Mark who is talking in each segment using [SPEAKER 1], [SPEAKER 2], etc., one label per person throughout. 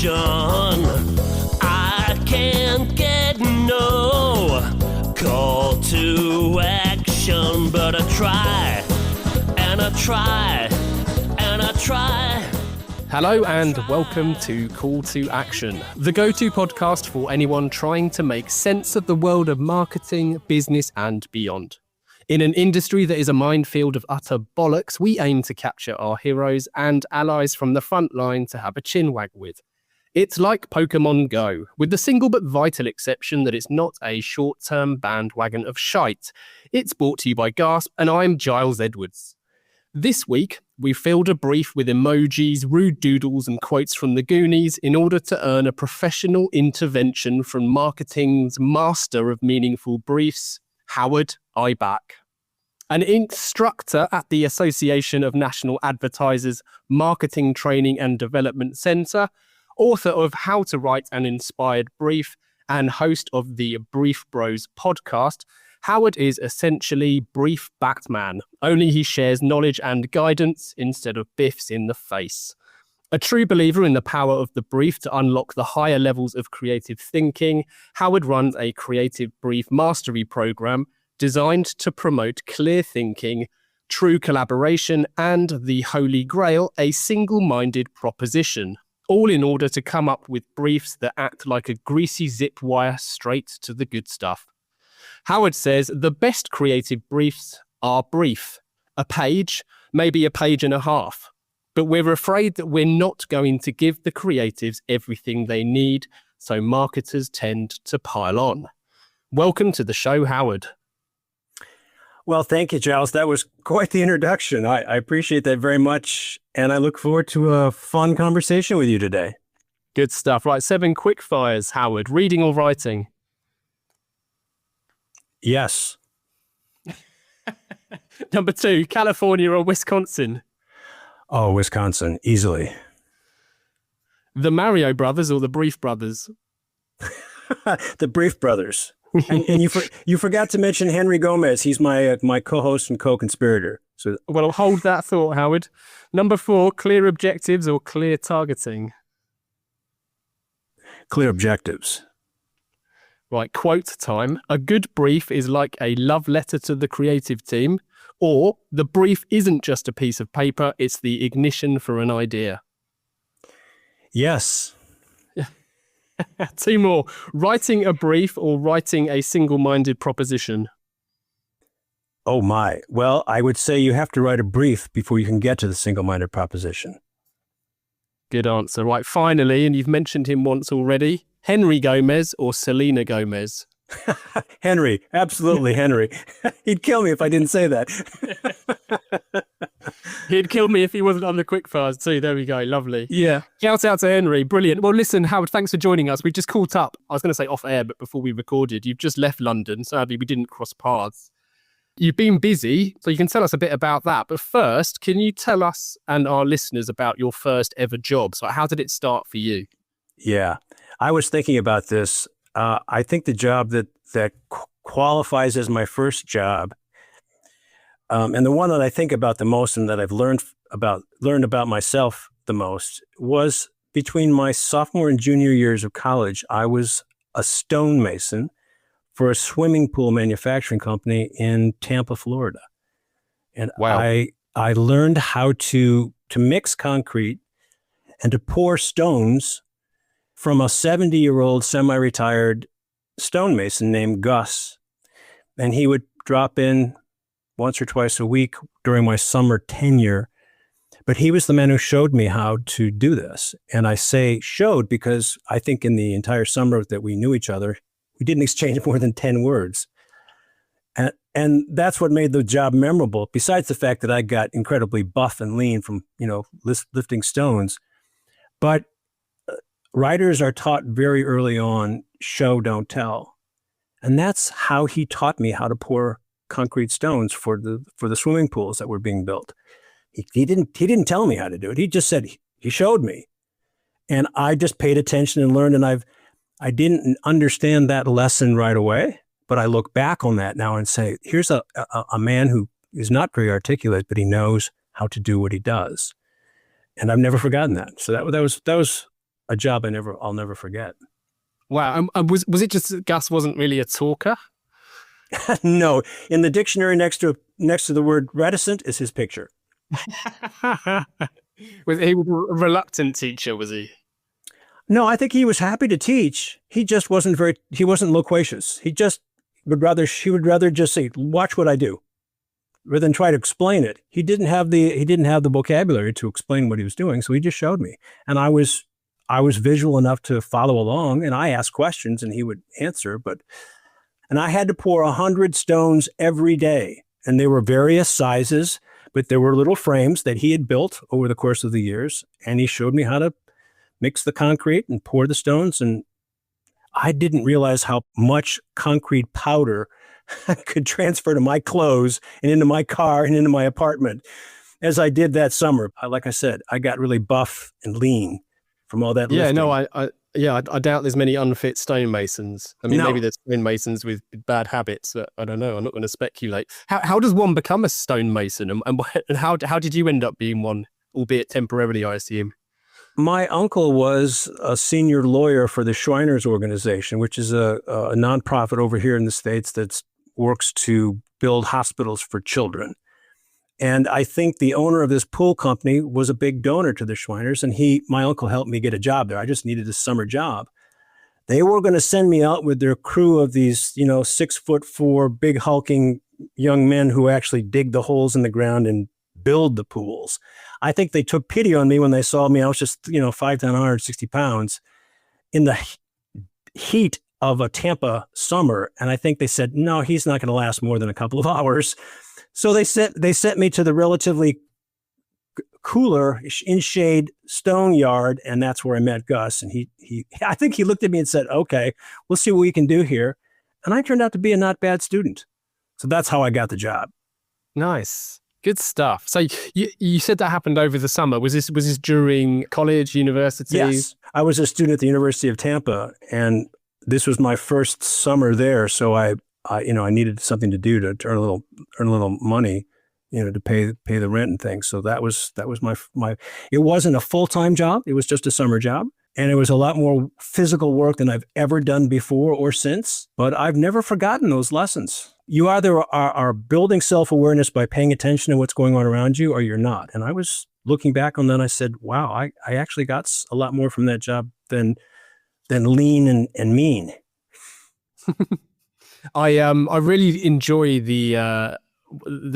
[SPEAKER 1] I can't get no call to action, but I try, and I try, and I try.
[SPEAKER 2] Hello and welcome to Call to Action, the go-to podcast for anyone trying to make sense of the world of marketing, business and beyond. In an industry that is a minefield of utter bollocks, we aim to capture our heroes and allies from the front line to have a chinwag with. It's like Pokemon Go, with the single but vital exception that it's not a short-term bandwagon of shite. It's brought to you by Gasp, and I'm Giles Edwards. This week, we filled a brief with emojis, rude doodles and quotes from the Goonies in order to earn a professional intervention from marketing's master of meaningful briefs, Howard Ibach. An instructor at the Association of National Advertisers Marketing Training and Development Centre, author of How to Write an Inspired Brief, and host of the Brief Bros podcast, Howard is essentially Brief Batman, only he shares knowledge and guidance instead of biffs in the face. A true believer in the power of the brief to unlock the higher levels of creative thinking, Howard runs a creative brief mastery program designed to promote clear thinking, true collaboration, and the holy grail, a single-minded proposition, all in order to come up with briefs that act like a greasy zip wire straight to the good stuff. Howard says the best creative briefs are brief, a page, maybe a page and a half. But we're afraid that we're not going to give the creatives everything they need, so marketers tend to pile on. Welcome to the show, Howard.
[SPEAKER 3] Well, thank you, Giles. That was quite the introduction. I appreciate that very much, and I look forward to a fun conversation with you today.
[SPEAKER 2] Good stuff. Right, 7 quick fires, Howard. Reading or writing?
[SPEAKER 3] Yes.
[SPEAKER 2] Number 2, California or Wisconsin?
[SPEAKER 3] Oh, Wisconsin, easily.
[SPEAKER 2] The Mario Brothers or the Brief Brothers?
[SPEAKER 3] The Brief Brothers. and you forgot to mention Henry Gomez. He's my co-host and co-conspirator. So,
[SPEAKER 2] well, hold that thought, Howard. Number 4, clear objectives or clear targeting?
[SPEAKER 3] Clear objectives.
[SPEAKER 2] Right, quote time. A good brief is like a love letter to the creative team, or the brief isn't just a piece of paper, it's the ignition for an idea.
[SPEAKER 3] Yes.
[SPEAKER 2] 2 more. Writing a brief or writing a single-minded proposition?
[SPEAKER 3] Oh my. Well, I would say you have to write a brief before you can get to the single-minded proposition.
[SPEAKER 2] Good answer. Right, finally, and you've mentioned him once already, Henry Gomez or Selena Gomez?
[SPEAKER 3] Henry, absolutely Henry. He'd kill me if I didn't say that.
[SPEAKER 2] He'd kill me if he wasn't on the quickfires too. There we go. Lovely.
[SPEAKER 3] Yeah.
[SPEAKER 2] Shout out to Henry. Brilliant. Well, listen, Howard, thanks for joining us. We just caught up. I was going to say off air, but before we recorded, you've just left London. Sadly, we didn't cross paths. You've been busy, so you can tell us a bit about that. But first, can you tell us and our listeners about your first ever job? So how did it start for you?
[SPEAKER 3] Yeah, I was thinking about this. I think the job that qualifies as my first job, and the one that I think about the most and that I've learned about myself the most, was between my sophomore and junior years of college. I was a stonemason for a swimming pool manufacturing company in Tampa, Florida. And
[SPEAKER 2] wow.
[SPEAKER 3] I learned how to mix concrete and to pour stones from a 70-year-old semi-retired stonemason named Gus. And he would drop in once or twice a week during my summer tenure. But he was the man who showed me how to do this. And I say showed because I think in the entire summer that we knew each other, we didn't exchange more than 10 words. And that's what made the job memorable, besides the fact that I got incredibly buff and lean from, lifting stones. But writers are taught very early on, show, don't tell. And that's how he taught me how to pour concrete stones for the swimming pools that were being built. He didn't tell me how to do it. He just said, he showed me. And I just paid attention and learned. And I didn't understand that lesson right away, but I look back on that now and say, here's a man who is not very articulate, but he knows how to do what he does. And I've never forgotten that. So that was a job I'll never forget.
[SPEAKER 2] Wow. Was it just that Gus wasn't really a talker?
[SPEAKER 3] No, in the dictionary next to the word reticent is his picture.
[SPEAKER 2] Was he a reluctant teacher, was he?
[SPEAKER 3] No, I think he was happy to teach. He just wasn't loquacious. He would rather just say, watch what I do, rather than try to explain it. He didn't have the vocabulary to explain what he was doing, so he just showed me. And I was visual enough to follow along, and I asked questions and he would answer, and I had to pour 100 stones every day, and they were various sizes, but there were little frames that he had built over the course of the years, and he showed me how to mix the concrete and pour the stones. And I didn't realize how much concrete powder could transfer to my clothes and into my car and into my apartment as I did that summer. Like I said, I got really buff and lean from all that lifting.
[SPEAKER 2] Yeah, no, I doubt there's many unfit stonemasons. I mean,
[SPEAKER 3] No.
[SPEAKER 2] maybe there's stonemasons with bad habits. But I don't know. I'm not going to speculate. How does one become a stonemason, and how did you end up being one, albeit temporarily, I assume?
[SPEAKER 3] My uncle was a senior lawyer for the Shriners Organization, which is a nonprofit over here in the States that works to build hospitals for children. And I think the owner of this pool company was a big donor to the Shriners, and my uncle helped me get a job there. I just needed a summer job. They were going to send me out with their crew of these, 6'4" big hulking young men who actually dig the holes in the ground and build the pools. I think they took pity on me when they saw me. I was just, 5'10", 160 pounds in the heat of a Tampa summer. And I think they said, no, he's not going to last more than a couple of hours. So they sent me to the relatively cooler in shade stone yard. And that's where I met Gus. And I think he looked at me and said, okay, we'll see what we can do here. And I turned out to be a not bad student. So that's how I got the job.
[SPEAKER 2] Nice. Good stuff. So you said that happened over the summer. Was this during college, university?
[SPEAKER 3] Yes. I was a student at the University of Tampa, and this was my first summer there. So I needed something to do to earn a little money, to pay the rent and things. So that was my. It wasn't a full-time job. It was just a summer job. And it was a lot more physical work than I've ever done before or since. But I've never forgotten those lessons. You either are building self-awareness by paying attention to what's going on around you, or you're not. And I was looking back on that, I said, wow, I actually got a lot more from that job than lean and mean.
[SPEAKER 2] I really enjoy the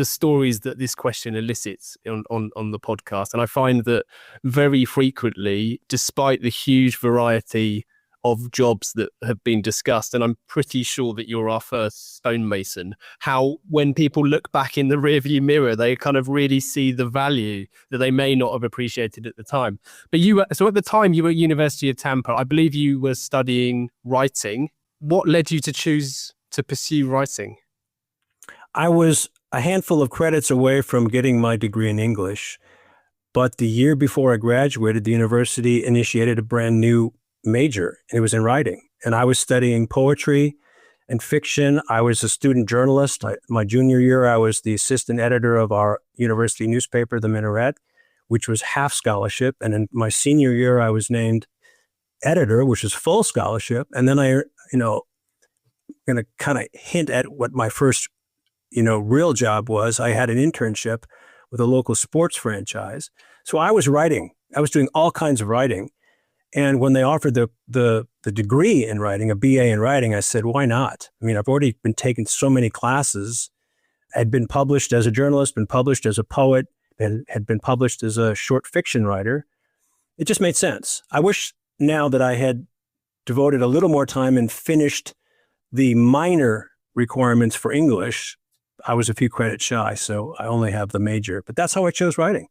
[SPEAKER 2] stories that this question elicits on the podcast. And I find that very frequently, despite the huge variety of jobs that have been discussed, and I'm pretty sure that you're our first stonemason, how when people look back in the rearview mirror, they kind of really see the value that they may not have appreciated at the time. But so at the time you were at University of Tampa, I believe you were studying writing. What led you to choose to pursue writing?
[SPEAKER 3] I was a handful of credits away from getting my degree in English, but the year before I graduated, the university initiated a brand new major, and it was in writing. And I was studying poetry and fiction. I was a student journalist. My junior year, I was the assistant editor of our university newspaper, The Minaret, which was half scholarship. And in my senior year, I was named editor, which was full scholarship. And then I'm going to kind of hint at what my first, real job was. I had an internship with a local sports franchise. So I was writing. I was doing all kinds of writing. And when they offered the degree in writing, a BA in writing, I said, why not? I mean, I've already been taking so many classes. I'd been published as a journalist, been published as a poet, and had been published as a short fiction writer. It just made sense. I wish now that I had devoted a little more time and finished the minor requirements for English. I was a few credits shy, so I only have the major. But that's how I chose writing.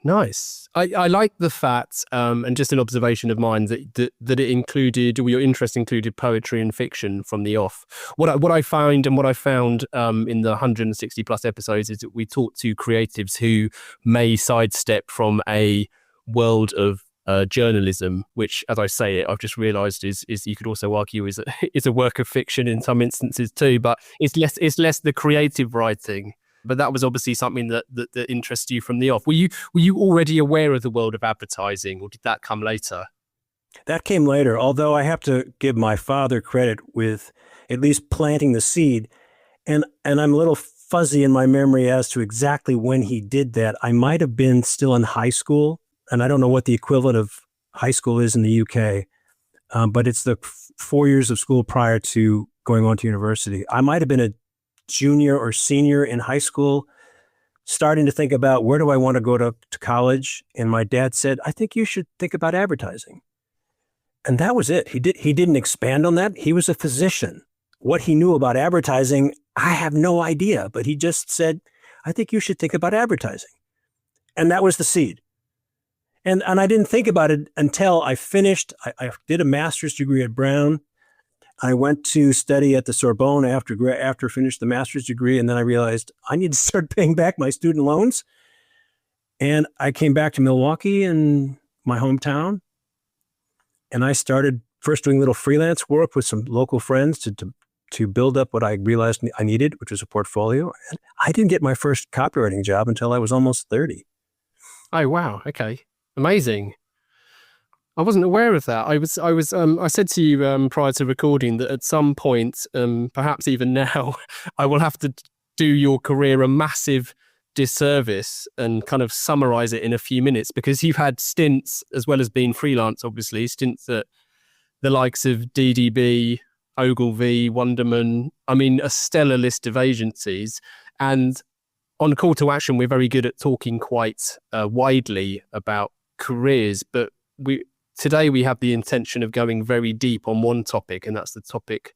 [SPEAKER 2] Nice. I like the fact, and just an observation of mine, that it included, or your interest included, poetry and fiction from the off. What I found in the 160 plus episodes is that we talk to creatives who may sidestep from a world of journalism, which, as I say it, I've just realised is you could also argue is a work of fiction in some instances too, but it's less the creative writing. But that was obviously something that interests you from the off. Were you already aware of the world of advertising, or did that come later?
[SPEAKER 3] That came later, although I have to give my father credit with at least planting the seed. And I'm a little fuzzy in my memory as to exactly when he did that. I might have been still in high school, and I don't know what the equivalent of high school is in the UK, but it's the 4 years of school prior to going on to university. I might have been a junior or senior in high school, starting to think about where do I want to go to college. And my dad said, I think you should think about advertising. And that was it. He didn't expand on that. He was a physician. What he knew about advertising, I have no idea, but he just said, I think you should think about advertising. And that was the seed. And I didn't think about it until I finished. I did a master's degree at Brown. I went to study at the Sorbonne after I finished the master's degree. And then I realized I need to start paying back my student loans. And I came back to Milwaukee in my hometown. And I started first doing little freelance work with some local friends to build up what I realized I needed, which was a portfolio. And I didn't get my first copywriting job until I was almost 30.
[SPEAKER 2] Oh, wow. Okay. Amazing. I wasn't aware of that. I said to you prior to recording that at some point, perhaps even now, I will have to do your career a massive disservice and kind of summarize it in a few minutes, because you've had stints, as well as being freelance, obviously, stints at the likes of DDB, Ogilvy, Wunderman. I mean, a stellar list of agencies. And on Call to Action, we're very good at talking quite widely about careers, but today we have the intention of going very deep on one topic, and that's the topic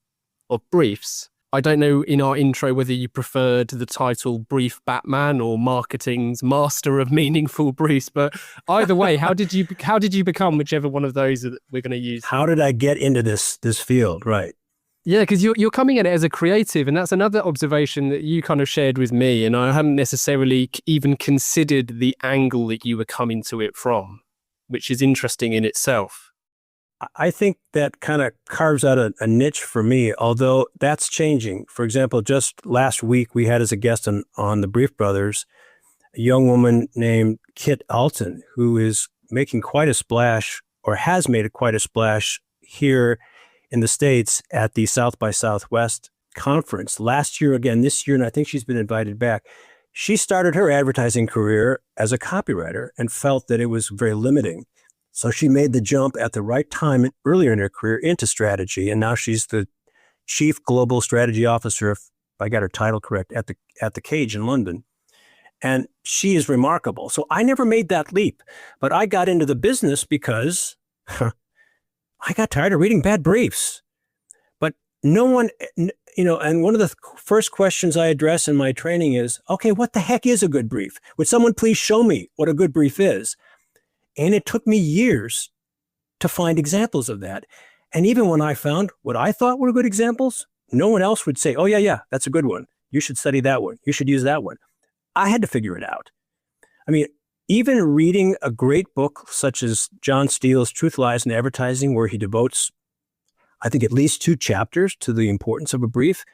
[SPEAKER 2] of briefs. I don't know in our intro whether you preferred the title Brief Batman or Marketing's Master of Meaningful Briefs, but either way, how did you become whichever one of those that we're going to use?
[SPEAKER 3] How did I get into this field? Right.
[SPEAKER 2] Yeah, because you're coming at it as a creative, and that's another observation that you kind of shared with me, and I hadn't necessarily even considered the angle that you were coming to it from, which is interesting in itself.
[SPEAKER 3] I think that kind of carves out a niche for me, although that's changing. For example, just last week, we had as a guest on the Brief Brothers, a young woman named Kit Alton, who is making quite a splash, or has made quite a splash here in the States at the South by Southwest conference last year, again this year, and I think she's been invited back. She started her advertising career as a copywriter and felt that it was very limiting. So she made the jump at the right time earlier in her career into strategy, and now she's the Chief Global Strategy Officer, if I got her title correct, at the Cage in London. And she is remarkable. So I never made that leap, but I got into the business because I got tired of reading bad briefs. But no one, and one of the first questions I address in my training is, okay, what the heck is a good brief? Would someone please show me what a good brief is? And it took me years to find examples of that. And even when I found what I thought were good examples, no one else would say, oh, yeah, that's a good one. You should study that one. You should use that one. I had to figure it out. I mean, even reading a great book such as John Steele's Truth, Lies, and Advertising, where he devotes, I think, at least 2 chapters to the importance of a brief,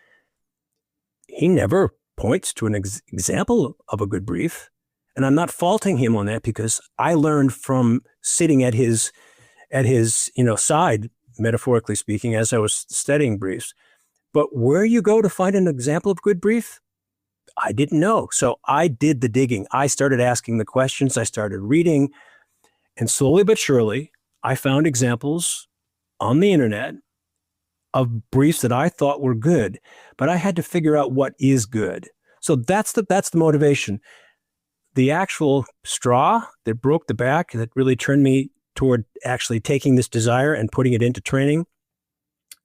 [SPEAKER 3] he never points to an example of a good brief. And I'm not faulting him on that, because I learned from sitting at his side, metaphorically speaking, as I was studying briefs. But where you go to find an example of good brief, I didn't know. So I did the digging. I started asking the questions. I started reading. And slowly but surely, I found examples on the internet of briefs that I thought were good. But I had to figure out what is good. So that's the motivation. The actual straw that broke the back, that really turned me toward actually taking this desire and putting it into training.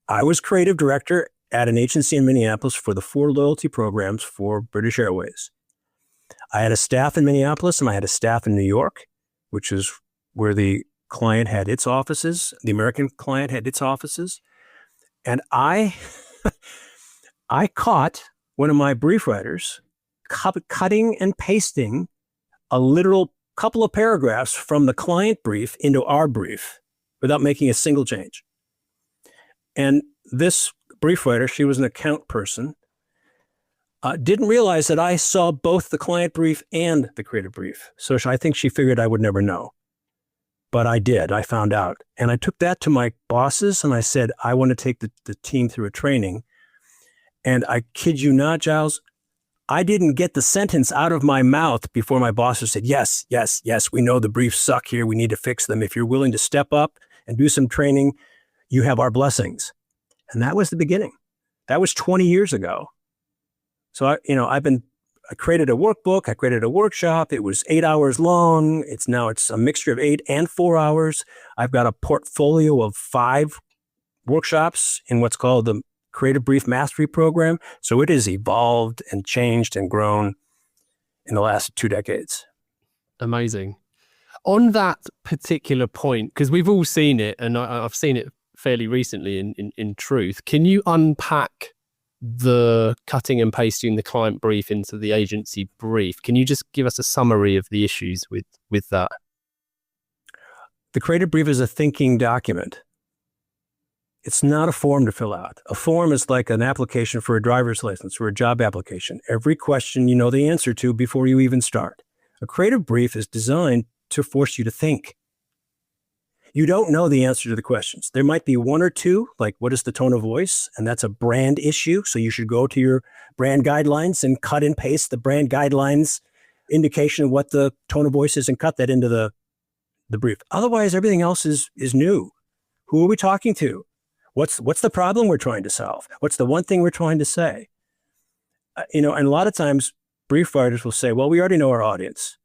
[SPEAKER 3] I was creative director at an agency in Minneapolis for the 4 loyalty programs for British Airways. I had a staff in Minneapolis and I had a staff in New York, which is where the client had its offices. The American client had its offices. And I caught one of my brief writers cutting and pasting a literal couple of paragraphs from the client brief into our brief without making a single change. And this brief writer, she was an account person, didn't realize that I saw both the client brief and the creative brief. So I think she figured I would never know. but I did. I found out. And I took that to my bosses and I said, I want to take the team through a training. And I kid you not, Giles, I didn't get the sentence out of my mouth before my bosses said, yes, yes, yes, we know the briefs suck here. We need to fix them. If you're willing to step up and do some training, you have our blessings. And that was the beginning. That was 20 years ago. So I created a workbook. I created a workshop. It was 8 hours long. It's a mixture of 8 and 4 hours. I've got a portfolio of 5 workshops in what's called the Creative Brief Mastery Program. So it has evolved and changed and grown in the last 2 decades.
[SPEAKER 2] Amazing. On that particular point, because we've all seen it, and I've seen it fairly recently in truth, can you unpack the cutting and pasting the client brief into the agency brief? Can you just give us a summary of the issues with that?
[SPEAKER 3] The creative brief is a thinking document. It's not a form to fill out. A form is like an application for a driver's license or a job application. Every question you know the answer to before you even start. A creative brief is designed to force you to think. You don't know the answer to the questions. There might be 1 or 2, like what is the tone of voice? And that's a brand issue. So you should go to your brand guidelines and cut and paste the brand guidelines indication of what the tone of voice is and cut that into the brief. Otherwise, everything else is new. Who are we talking to? What's the problem we're trying to solve? What's the one thing we're trying to say? And a lot of times brief writers will say, well, we already know our audience.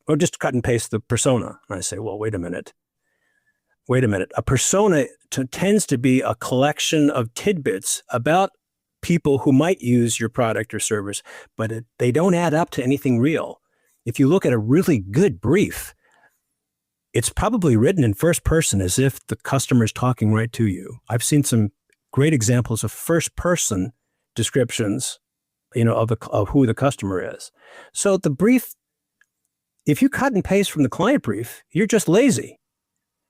[SPEAKER 3] Or just cut and paste the persona. And I say, well, wait a minute. A persona tends to be a collection of tidbits about people who might use your product or service, but they don't add up to anything real. If you look at a really good brief, it's probably written in first person as if the customer is talking right to you. I've seen some great examples of first person descriptions, of who the customer is. So the brief, if you cut and paste from the client brief, you're just lazy.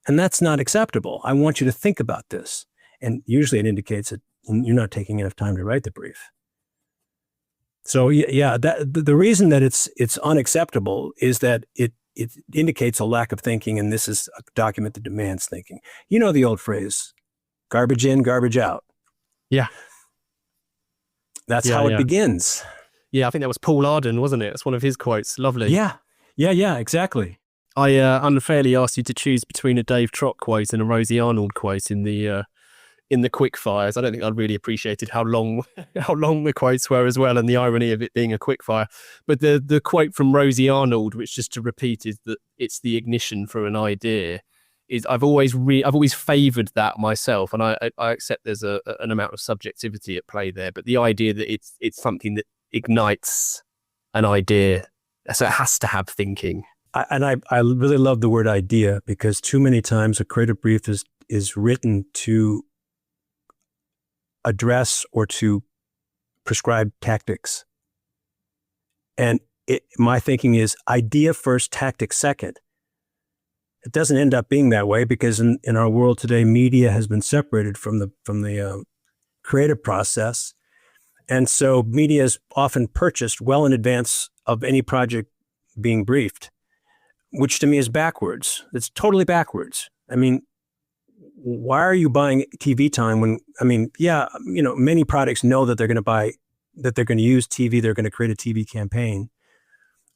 [SPEAKER 3] And that's not acceptable. I want you to think about this. And usually it indicates that you're not taking enough time to write the brief. So the reason that it's unacceptable is that it indicates a lack of thinking, and this is a document that demands thinking. You know the old phrase, garbage in, garbage out.
[SPEAKER 2] Yeah.
[SPEAKER 3] That's how it begins.
[SPEAKER 2] Yeah, I think that was Paul Arden, wasn't it? It's one of his quotes. Lovely.
[SPEAKER 3] Yeah, exactly.
[SPEAKER 2] I unfairly asked you to choose between a Dave Trott quote and a Rosie Arnold quote in the quick fires. I don't think I'd really appreciated how long the quotes were as well, and the irony of it being a quick fire. But the quote from Rosie Arnold, which just to repeat is that it's the ignition for an idea, is I've always favoured that myself, and I accept there's an amount of subjectivity at play there, but the idea that it's something that ignites an idea, so it has to have thinking.
[SPEAKER 3] I really love the word idea, because too many times a creative brief is written to address or to prescribe tactics. And my thinking is idea first, tactic second. It doesn't end up being that way, because in our world today, media has been separated from the creative process. And so media is often purchased well in advance of any project being briefed, which to me is backwards. It's totally backwards. I mean, why are you buying TV time when, many products know that they're going to use TV, they're going to create a TV campaign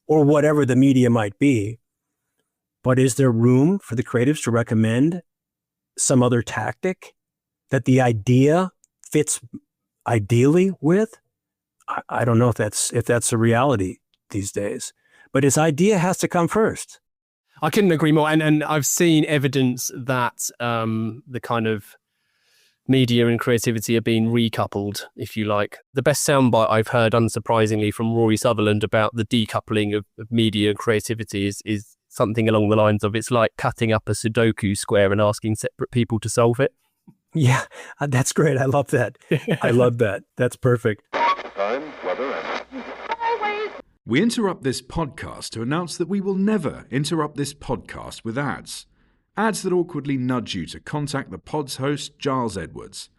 [SPEAKER 3] or whatever the media might be. But is there room for the creatives to recommend some other tactic that the idea fits ideally with? I don't know if that's a reality these days, but its idea has to come first.
[SPEAKER 2] I couldn't agree more. And I've seen evidence that the kind of media and creativity are being recoupled, if you like. The best soundbite I've heard, unsurprisingly, from Rory Sutherland about the decoupling of media and creativity is something along the lines of, it's like cutting up a Sudoku square and asking separate people to solve it.
[SPEAKER 3] Yeah, that's great. I love that. I love that. That's perfect.
[SPEAKER 4] Time, weather, and...
[SPEAKER 5] We interrupt this podcast to announce that we will never interrupt this podcast with ads. Ads that awkwardly nudge you to contact the pod's host, Giles Edwards.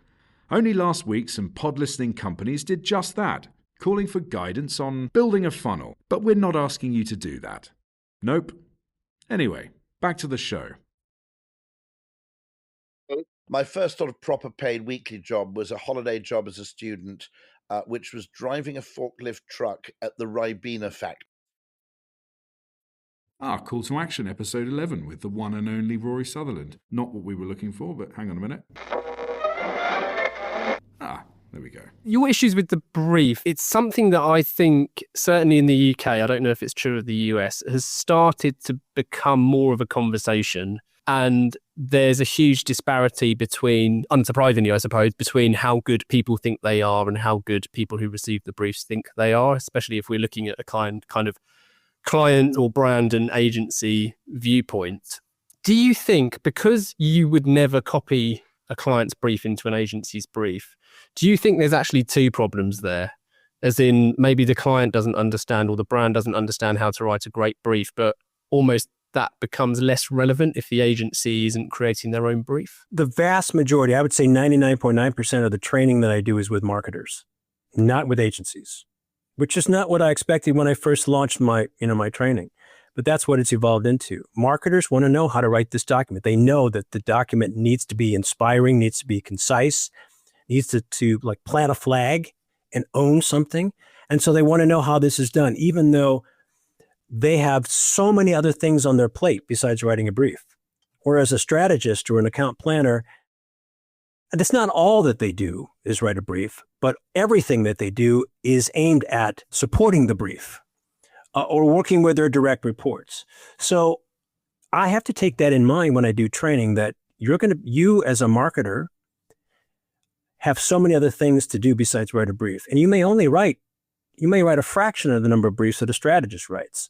[SPEAKER 5] Only last week, some pod listening companies did just that, calling for guidance on building a funnel. But we're not asking you to do that. Nope. Anyway, Back to the show.
[SPEAKER 6] My first sort of proper paid weekly job was a holiday job as a student, which was driving a forklift truck at the Ribena factory.
[SPEAKER 5] Call to action, episode 11, with the one and only Rory Sutherland. Not what we were looking for, but hang on a minute. There we go.
[SPEAKER 2] Your issues with the brief, it's something that I think, certainly in the UK, I don't know if it's true of the US, has started to become more of a conversation. And there's a huge disparity between, unsurprisingly, I suppose, between how good people think they are and how good people who receive the briefs think they are, especially if we're looking at a kind of client or brand and agency viewpoint. Do you think, because you would never copy a client's brief into an agency's brief, do you think there's actually two problems there? As in, maybe the client doesn't understand or the brand doesn't understand how to write a great brief, but almost that becomes less relevant if the agency isn't creating their own brief?
[SPEAKER 3] The vast majority, I would say 99.9% of the training that I do is with marketers, not with agencies, which is not what I expected when I first launched my training. But that's what it's evolved into. Marketers want to know how to write this document. They know that the document needs to be inspiring, needs to be concise, needs to like plant a flag and own something. And so they want to know how this is done, even though they have so many other things on their plate besides writing a brief. Whereas a strategist or an account planner, and it's not all that they do is write a brief, but everything that they do is aimed at supporting the brief or working with their direct reports. So I have to take that in mind when I do training, that you as a marketer have so many other things to do besides write a brief. And you may write a fraction of the number of briefs that a strategist writes.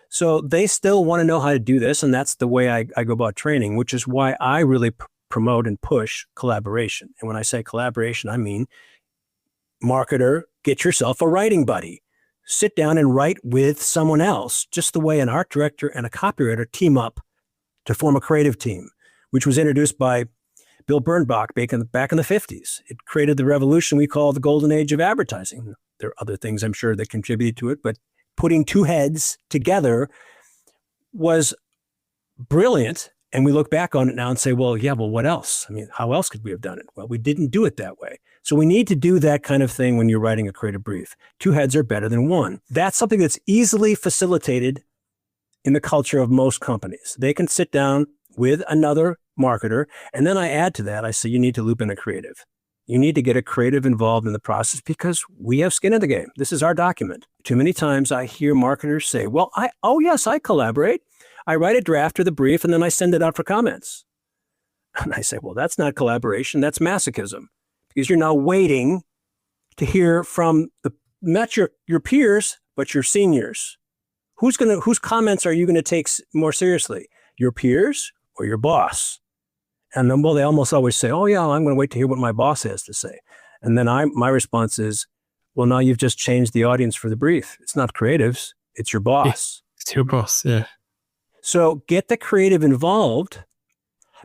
[SPEAKER 3] So they still want to know how to do this. And that's the way I go about training, which is why I really promote and push collaboration. And when I say collaboration, I mean, marketer, get yourself a writing buddy. Sit down and write with someone else, just the way an art director and a copywriter team up to form a creative team, which was introduced by Bill Bernbach back in the 50s. It created the revolution we call the golden age of advertising. There are other things I'm sure that contributed to it, but putting two heads together was brilliant. And we look back on it now and say, well, what else? I mean, how else could we have done it? Well, we didn't do it that way. So we need to do that kind of thing when you're writing a creative brief. Two heads are better than one. That's something that's easily facilitated in the culture of most companies. They can sit down with another marketer, and then I add to that, I say, you need to loop in a creative. You need to get a creative involved in the process because we have skin in the game. This is our document. Too many times I hear marketers say, well, yes, I collaborate. I write a draft of the brief and then I send it out for comments. And I say, well, that's not collaboration. That's masochism, because you're now waiting to hear from not your peers, but your seniors. Whose comments are you going to take more seriously? Your peers or your boss? And then, well, they almost always say, oh yeah, I'm going to wait to hear what my boss has to say. And then my response is, well, now you've just changed the audience for the brief. It's not creatives, it's your boss.
[SPEAKER 2] It's your boss, yeah.
[SPEAKER 3] So get the creative involved,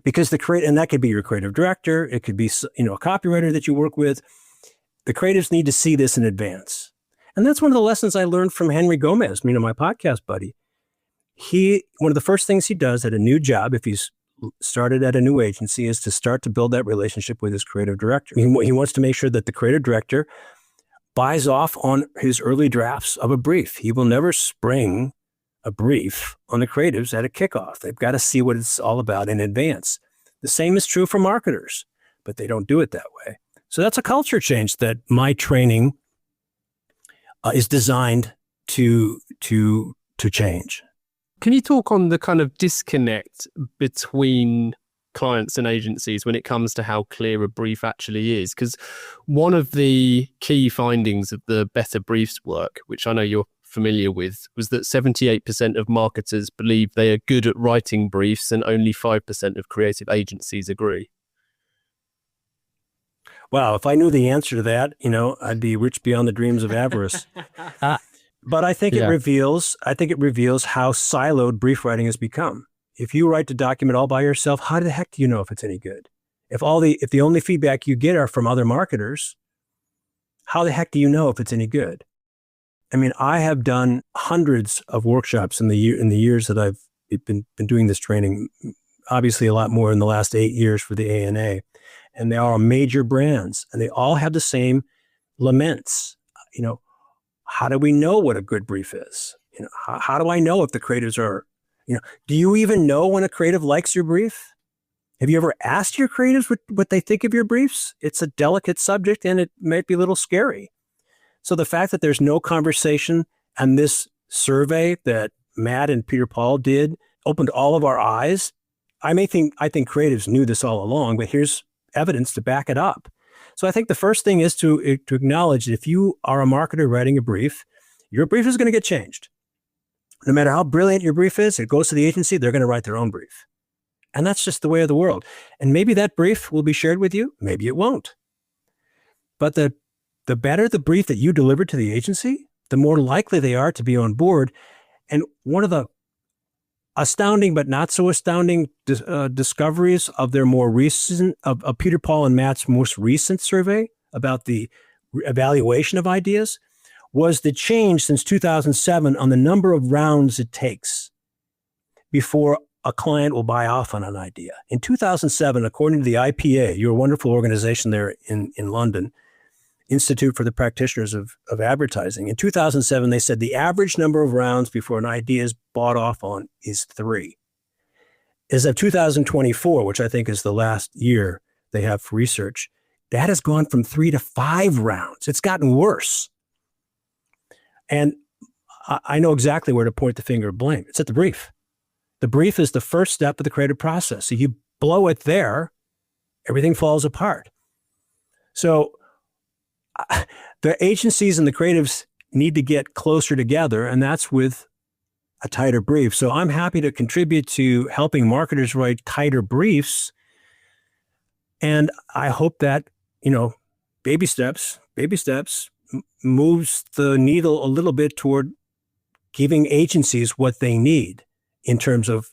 [SPEAKER 3] because and that could be your creative director. It could be, a copywriter that you work with. The creatives need to see this in advance. And that's one of the lessons I learned from Henry Gomez, my podcast buddy. One of the first things he does at a new job, if he's started at a new agency, is to start to build that relationship with his creative director. He wants to make sure that the creative director buys off on his early drafts of a brief. He will never spring a brief on the creatives at a kickoff. They've got to see what it's all about in advance. The same is true for marketers, but they don't do it that way. So that's a culture change that my training is designed to change.
[SPEAKER 2] Can you talk on the kind of disconnect between clients and agencies when it comes to how clear a brief actually is? Because one of the key findings of the Better Briefs work, which I know you're familiar with, was that 78% of marketers believe they are good at writing briefs and only 5% of creative agencies agree.
[SPEAKER 3] Wow, if I knew the answer to that, I'd be rich beyond the dreams of avarice. But I think it reveals how siloed brief writing has become. If you write the document all by yourself, how the heck do you know if it's any good? If the only feedback you get are from other marketers, how the heck do you know if it's any good? I mean, I have done hundreds of workshops in the years that I've been doing this training, obviously a lot more in the last 8 years for the ANA. And they are major brands, and they all have the same laments. How do we know what a good brief is? How do I know if the creatives are, do you even know when a creative likes your brief? Have you ever asked your creatives what they think of your briefs? It's a delicate subject, and it might be a little scary. So the fact that there's no conversation, and this survey that Matt and Peter Paul did opened all of our eyes. I think creatives knew this all along, but here's evidence to back it up. So I think the first thing is to acknowledge that if you are a marketer writing a brief, your brief is going to get changed. No matter how brilliant your brief is, it goes to the agency, they're going to write their own brief. And that's just the way of the world. And maybe that brief will be shared with you, maybe it won't. But the better the brief that you deliver to the agency, the more likely they are to be on board. And one of the astounding but not so astounding discoveries of their more recent, of Peter Paul and Matt's most recent survey about the evaluation of ideas, was the change since 2007 on the number of rounds it takes before a client will buy off on an idea. In 2007, according to the IPA, your wonderful organization there in London, Institute for the Practitioners of Advertising, in 2007, they said the average number of rounds before an idea is bought off on is 3. As of 2024, which I think is the last year they have for research, that has gone from 3 to 5 rounds. It's gotten worse. And I know exactly where to point the finger of blame. It's at the brief. The brief is the first step of the creative process. So you blow it there, everything falls apart. So the agencies and the creatives need to get closer together, and that's with a tighter brief. So I'm happy to contribute to helping marketers write tighter briefs. And I hope that, baby steps moves the needle a little bit toward giving agencies what they need in terms of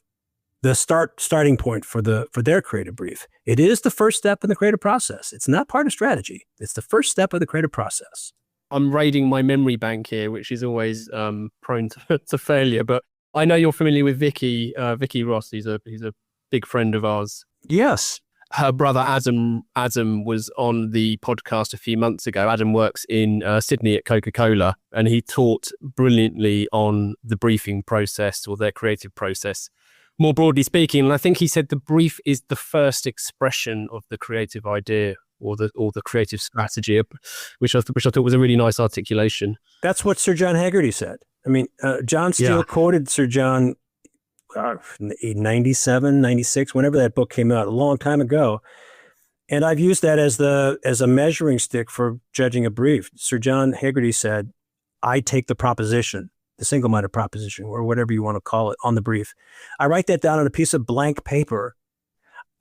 [SPEAKER 3] the starting point for their creative brief. It is the first step in the creative process. It's not part of strategy. It's the first step of the creative process.
[SPEAKER 2] I'm raiding my memory bank here, which is always prone to failure. But I know you're familiar with Vicky Ross. He's a big friend of ours.
[SPEAKER 3] Yes.
[SPEAKER 2] Her brother Adam was on the podcast a few months ago. Adam works in Sydney at Coca-Cola, and he taught brilliantly on the briefing process or their creative process, more broadly speaking. And I think he said the brief is the first expression of the creative idea or the creative strategy, which I thought was a really nice articulation.
[SPEAKER 3] That's what Sir John Haggerty said. I mean, John Steele quoted Sir John 97, 96, whenever that book came out, a long time ago. And I've used that as a measuring stick for judging a brief. Sir John Haggerty said, I take the proposition, the single-minded proposition, or whatever you want to call it, on the brief. I write that down on a piece of blank paper,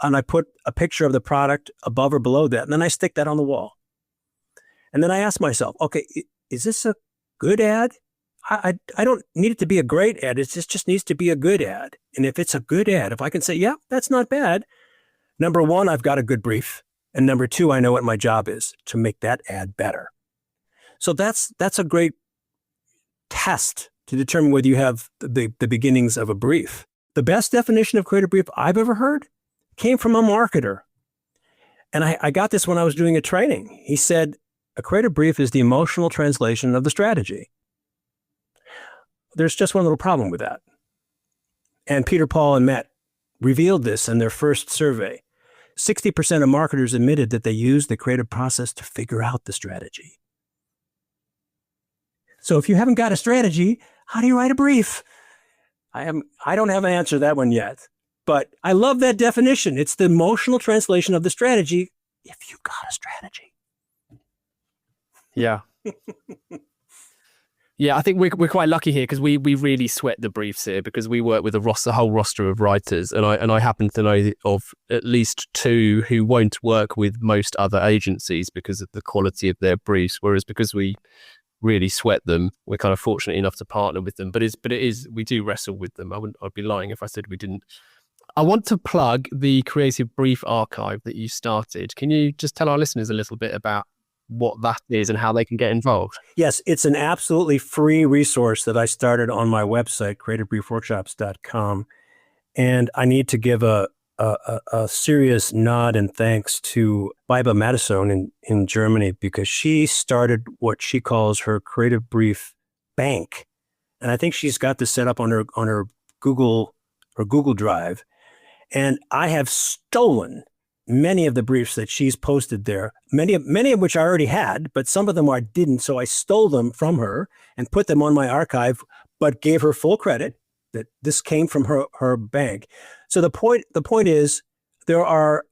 [SPEAKER 3] and I put a picture of the product above or below that, and then I stick that on the wall. And then I ask myself, okay, is this a good ad? I don't need it to be a great ad. It just needs to be a good ad. And if it's a good ad, if I can say, yeah, that's not bad. Number one, I've got a good brief. And number two, I know what my job is to make that ad better. So that's a great test to determine whether you have the beginnings of a brief. The best definition of creative brief I've ever heard came from a marketer. And I got this when I was doing a training. He said, a creative brief is the emotional translation of the strategy. There's just one little problem with that. And Peter Paul and Matt revealed this in their first survey. 60% of marketers admitted that they use the creative process to figure out the strategy. So if you haven't got a strategy, how do you write a brief? I don't have an answer to that one yet, but I love that definition. It's the emotional translation of the strategy if you've got a strategy.
[SPEAKER 2] Yeah. Yeah, I think we're quite lucky here because we really sweat the briefs here because we work with a whole roster of writers, and I happen to know of at least 2 who won't work with most other agencies because of the quality of their briefs. Whereas because we really sweat them, we're kind of fortunate enough to partner with them. But we do wrestle with them. I'd be lying if I said we didn't. I want to plug the Creative Brief Archive that you started. Can you just tell our listeners a little bit about what that is and how they can get involved?
[SPEAKER 3] Yes, it's an absolutely free resource that I started on my website, creativebriefworkshops.com. And I need to give a serious nod and thanks to Biba Madison in Germany, because she started what she calls her creative brief bank. And I think she's got this set up on her Google Drive. And I have stolen many of the briefs that she's posted there, many of which I already had, but some of them I didn't. So I stole them from her and put them on my archive, but gave her full credit that this came from her bank. So the point is, there are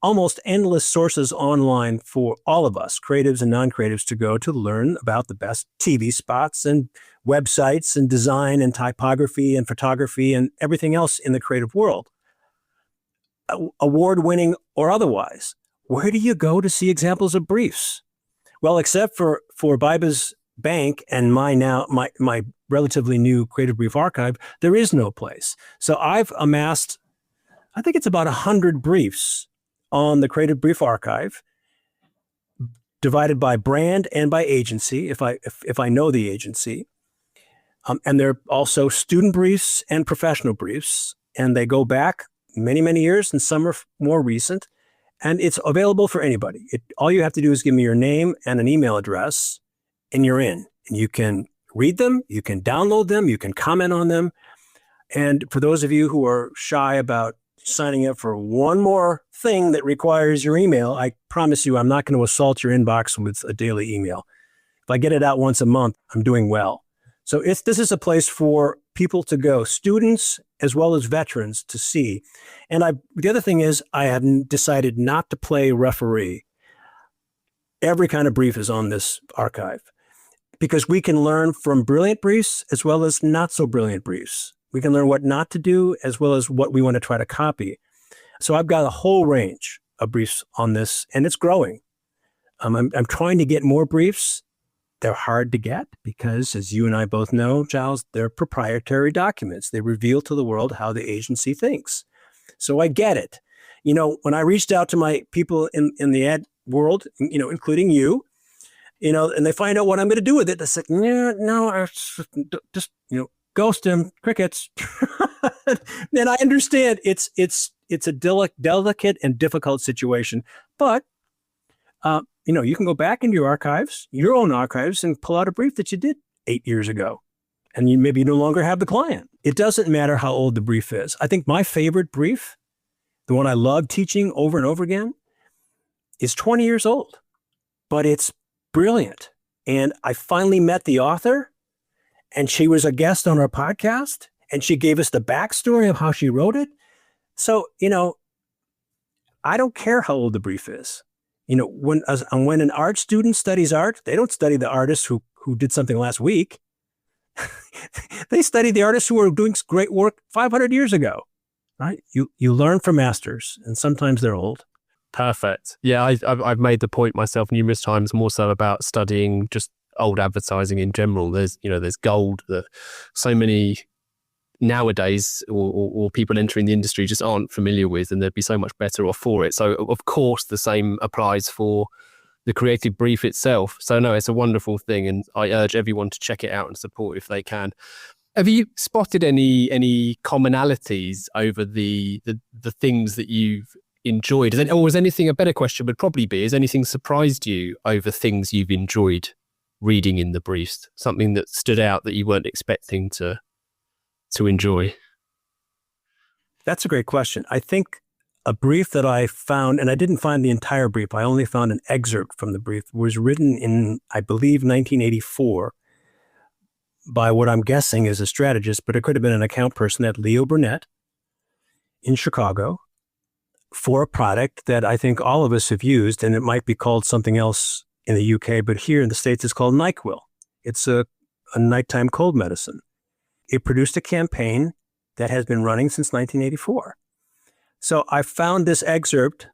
[SPEAKER 3] almost endless sources online for all of us, creatives and non-creatives, to go to learn about the best TV spots and websites and design and typography and photography and everything else in the creative world, award-winning or otherwise. Where do you go to see examples of briefs? Well, except for Biba's bank and my relatively new creative brief archive, there is no place. So I've amassed, I think it's about 100 briefs on the creative brief archive, divided by brand and by agency, if I know the agency. And they're also student briefs and professional briefs, and they go back many, many years, and some are more recent, and it's available for anybody. All you have to do is give me your name and an email address, and you're in. And you can read them, you can download them, you can comment on them. And for those of you who are shy about signing up for one more thing that requires your email, I promise you I'm not going to assault your inbox with a daily email. If I get it out once a month, I'm doing well. So this is a place for people to go, students as well as veterans, to see. And the other thing is, I have decided not to play referee. Every kind of brief is on this archive, because we can learn from brilliant briefs as well as not so brilliant briefs. We can learn what not to do as well as what we want to try to copy. So I've got a whole range of briefs on this, and it's growing. I'm trying to get more briefs. They're hard to get because, as you and I both know, Giles, they're proprietary documents. They reveal to the world how the agency thinks. So I get it. You know, when I reached out to my people in the ad world, you know, including you, you know, and they find out what I'm going to do with it, they say, no, just, you know, ghost him, crickets. Then I understand it's a delicate and difficult situation, but you know, you can go back into your archives, your own archives, and pull out a brief that you did 8 years ago, and you maybe no longer have the client. It doesn't matter how old the brief is. I think my favorite brief, the one I love teaching over and over again, is 20 years old, but it's brilliant. And I finally met the author, and she was a guest on our podcast, and she gave us the backstory of how she wrote it. So, you know, I don't care how old the brief is. You know, when an art student studies art, they don't study the artist who did something last week. They study the artists who are doing great work 500 years ago, right? You learn from masters, and sometimes they're old.
[SPEAKER 2] Perfect. Yeah, I've made the point myself numerous times, more so about studying just old advertising in general. There's gold that so many nowadays or people entering the industry just aren't familiar with, and they'd be so much better off for it. So of course the same applies for the creative brief itself. So no, it's a wonderful thing, and I urge everyone to check it out and support if they can. Have you spotted any commonalities over the things that you've enjoyed? Or was anything, a better question would probably be, has anything surprised you over things you've enjoyed reading in the briefs? Something that stood out that you weren't expecting to enjoy?
[SPEAKER 3] That's a great question. I think a brief that I found, and I didn't find the entire brief, I only found an excerpt from the brief, was written in, I believe, 1984 by what I'm guessing is a strategist, but it could have been an account person at Leo Burnett in Chicago, for a product that I think all of us have used, and it might be called something else in the UK, but here in the States it's called NyQuil. It's a nighttime cold medicine. It produced a campaign that has been running since 1984. So I found this excerpt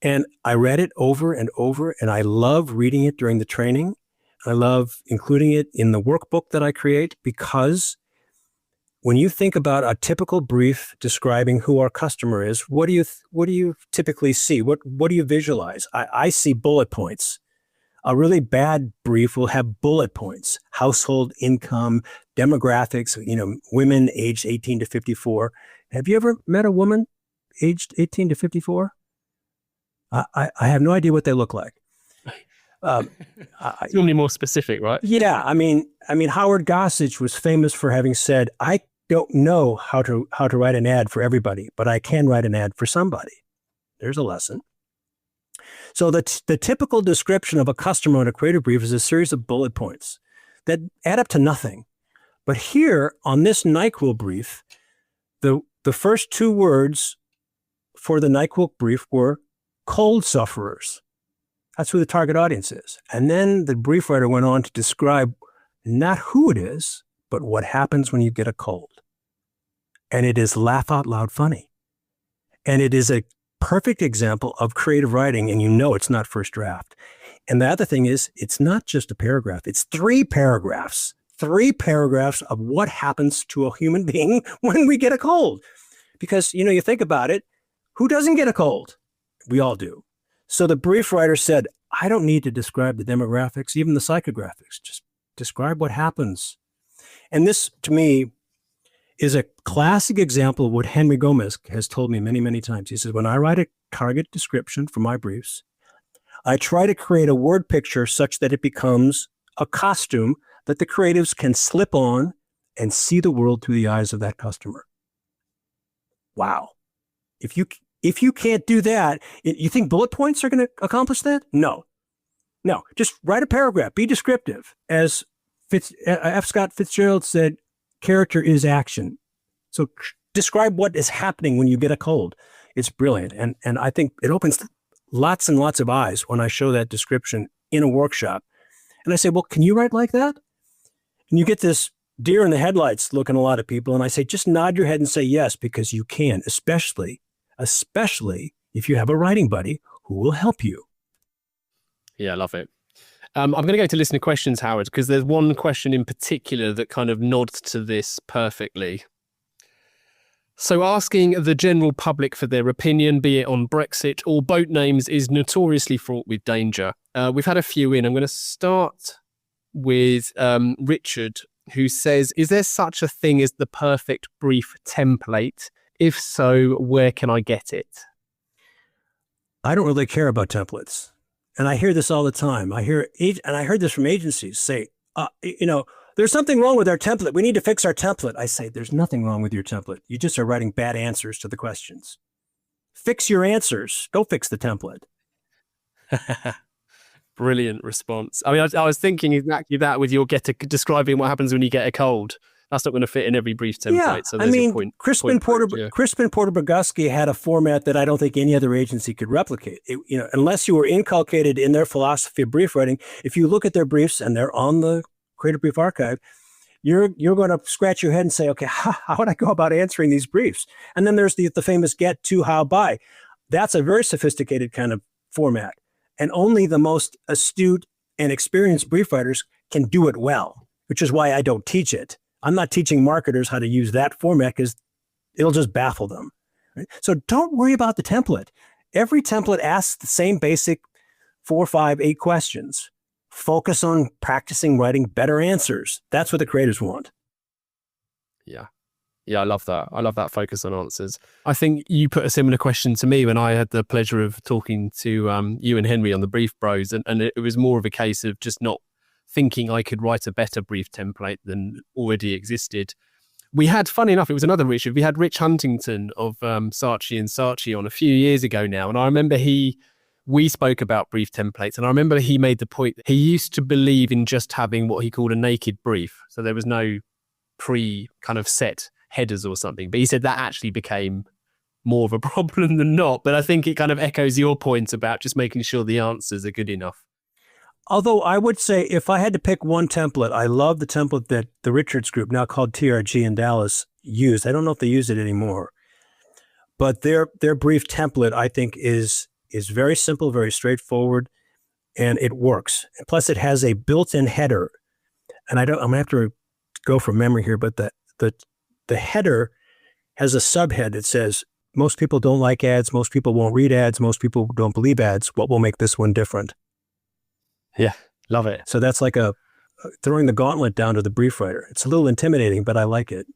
[SPEAKER 3] and I read it over and over, and I love reading it during the training. I love including it in the workbook that I create, because when you think about a typical brief describing who our customer is, what do you typically see? What do you visualize? I see bullet points. A really bad brief will have bullet points: household income, demographics, you know, women aged 18 to 54. Have you ever met a woman aged 18 to 54? I have no idea what they look like.
[SPEAKER 2] It's normally more specific, right?
[SPEAKER 3] Yeah, I mean, Howard Gossage was famous for having said, "I don't know how to write an ad for everybody, but I can write an ad for somebody." There's a lesson. So the typical description of a customer on a creative brief is a series of bullet points that add up to nothing. But here on this NyQuil brief, the first two words for the NyQuil brief were cold sufferers. That's who the target audience is. And then the brief writer went on to describe not who it is, but what happens when you get a cold. And it is laugh out loud funny. And it is a perfect example of creative writing, and you know it's not first draft. And the other thing is, it's not just a paragraph. It's 3 paragraphs. 3 paragraphs of what happens to a human being when we get a cold. Because, you think about it, who doesn't get a cold? We all do. So the brief writer said, I don't need to describe the demographics, even the psychographics. Just describe what happens. And this, to me, is a classic example of what Henry Gomez has told me many, many times. He says, when I write a target description for my briefs, I try to create a word picture such that it becomes a costume that the creatives can slip on and see the world through the eyes of that customer. Wow. If you can't do that, you think bullet points are going to accomplish that? No. Just write a paragraph. Be descriptive. As F. Scott Fitzgerald said, character is action. So describe what is happening when you get a cold. It's brilliant. And I think it opens lots and lots of eyes when I show that description in a workshop. And I say, well, can you write like that? And you get this deer in the headlights look in a lot of people. And I say, just nod your head and say yes, because you can, especially if you have a writing buddy who will help you.
[SPEAKER 2] Yeah, I love it. I'm going to go to listener questions, Howard, because there's one question in particular that kind of nods to this perfectly. So asking the general public for their opinion, be it on Brexit or boat names, is notoriously fraught with danger. We've had a few in. I'm going to start with Richard, who says, is there such a thing as the perfect brief template? If so, where can I get it?
[SPEAKER 3] I don't really care about templates. And I hear this all the time. I heard this from agencies say, there's something wrong with our template. We need to fix our template. I say, there's nothing wrong with your template. You just are writing bad answers to the questions. Fix your answers. Don't fix the template.
[SPEAKER 2] Brilliant response. I mean, I was thinking exactly that with your describing what happens when you get a cold. That's not going to fit in every brief template.
[SPEAKER 3] Yeah,
[SPEAKER 2] So there's your point.
[SPEAKER 3] Crispin Porter Bogusky had a format that I don't think any other agency could replicate. Unless you were inculcated in their philosophy of brief writing, if you look at their briefs and they're on the Creative Brief Archive, you're going to scratch your head and say, okay, how would I go about answering these briefs? And then there's the famous get, to, how, by. That's a very sophisticated kind of format. And only the most astute and experienced brief writers can do it well, which is why I don't teach it. I'm not teaching marketers how to use that format because it'll just baffle them. Right? So don't worry about the template. Every template asks the same basic 4, 5, 8 questions. Focus on practicing writing better answers. That's what the creators want.
[SPEAKER 2] Yeah, I love that. I love that focus on answers. I think you put a similar question to me when I had the pleasure of talking to you and Henry on the Brief Bros. And it was more of a case of just not thinking I could write a better brief template than already existed. We had, funny enough, it was another Richard. We had Rich Huntington of Saatchi & Saatchi on a few years ago now. And I remember we spoke about brief templates. And I remember he made the point, he used to believe in just having what he called a naked brief. So there was no kind of set headers or something. But he said that actually became more of a problem than not. But I think it kind of echoes your point about just making sure the answers are good enough.
[SPEAKER 3] Although I would say if I had to pick one template, I love the template that the Richards Group, now called TRG in Dallas, used. I don't know if they use it anymore. But their brief template, I think, is very simple, very straightforward, and it works. And plus, it has a built-in header. And I'm going to have to go from memory here, but the header has a subhead that says, most people don't like ads, most people won't read ads, most people don't believe ads. What will make this one different?
[SPEAKER 2] Yeah, love it.
[SPEAKER 3] So that's like throwing the gauntlet down to the brief writer. It's a little intimidating, but I like it.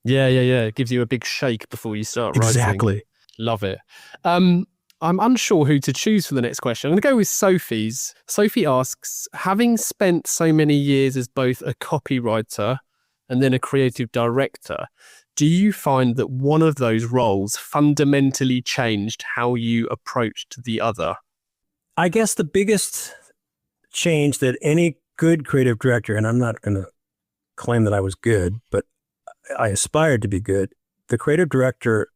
[SPEAKER 2] Yeah. It gives you a big shake before you start writing.
[SPEAKER 3] Exactly.
[SPEAKER 2] Love it. I'm unsure who to choose for the next question. I'm going to go with Sophie's. Sophie asks, having spent so many years as both a copywriter and then a creative director, do you find that one of those roles fundamentally changed how you approached the other?
[SPEAKER 3] I guess the biggest change that any good creative director, and I'm not going to claim that I was good, but I aspired to be good, the creative director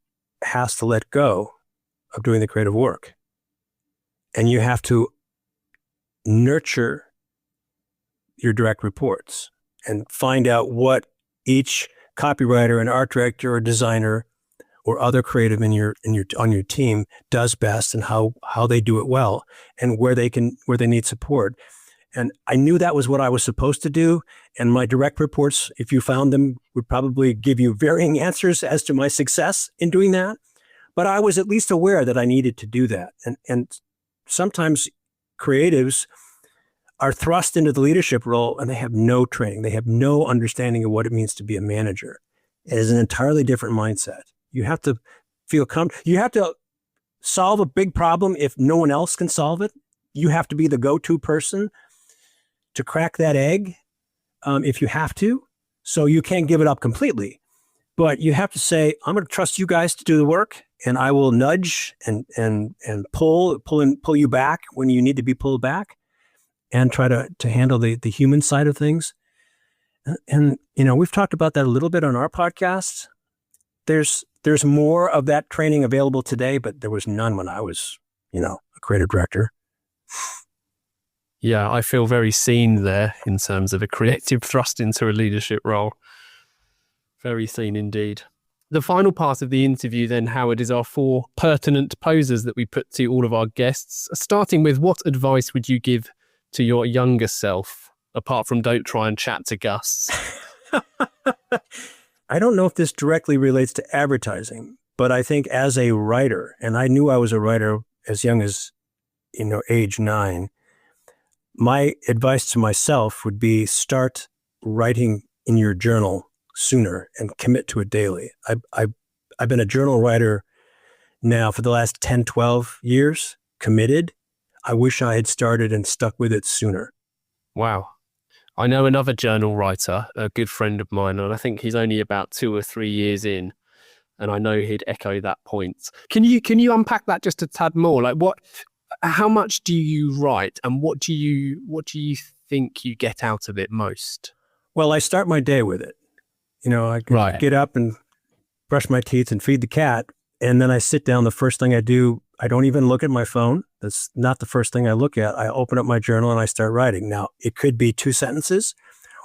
[SPEAKER 3] has to let go of doing the creative work. And you have to nurture your direct reports and find out what each copywriter and art director or designer or other creative on your team does best, and how they do it well, and where they need support. And I knew that was what I was supposed to do. And my direct reports, if you found them, would probably give you varying answers as to my success in doing that. But I was at least aware that I needed to do that. And sometimes creatives are thrust into the leadership role and they have no training. They have no understanding of what it means to be a manager. It is an entirely different mindset. You have to feel comfortable. You have to solve a big problem if no one else can solve it. You have to be the go-to person to crack that egg if you have to. So you can't give it up completely. But you have to say, I'm going to trust you guys to do the work, and I will nudge and pull you back when you need to be pulled back, and try to handle the human side of things. And we've talked about that a little bit on our podcast. There's more of that training available today, but there was none when I was, a creative director.
[SPEAKER 2] Yeah, I feel very seen there in terms of a creative thrust into a leadership role. Very seen indeed. The final part of the interview then, Howard, is our 4 pertinent posers that we put to all of our guests, starting with, what advice would you give to your younger self, apart from don't try and chat to Gus?
[SPEAKER 3] I don't know if this directly relates to advertising, but I think as a writer, and I knew I was a writer as young as, age 9, my advice to myself would be start writing in your journal sooner and commit to it daily. I've been a journal writer now for the last 10, 12 years, committed. I wish I had started and stuck with it sooner.
[SPEAKER 2] Wow. I know another journal writer, a good friend of mine, and I think he's only about 2 or 3 years in, and I know he'd echo that point. Can you unpack that just a tad more? Like, how much do you write, and what do you think you get out of it most?
[SPEAKER 3] Well, I start my day with it. I get up and brush my teeth and feed the cat, and then I sit down. The first thing I do, I don't even look at my phone. That's not the first thing I look at. I open up my journal and I start writing. Now, it could be 2 sentences,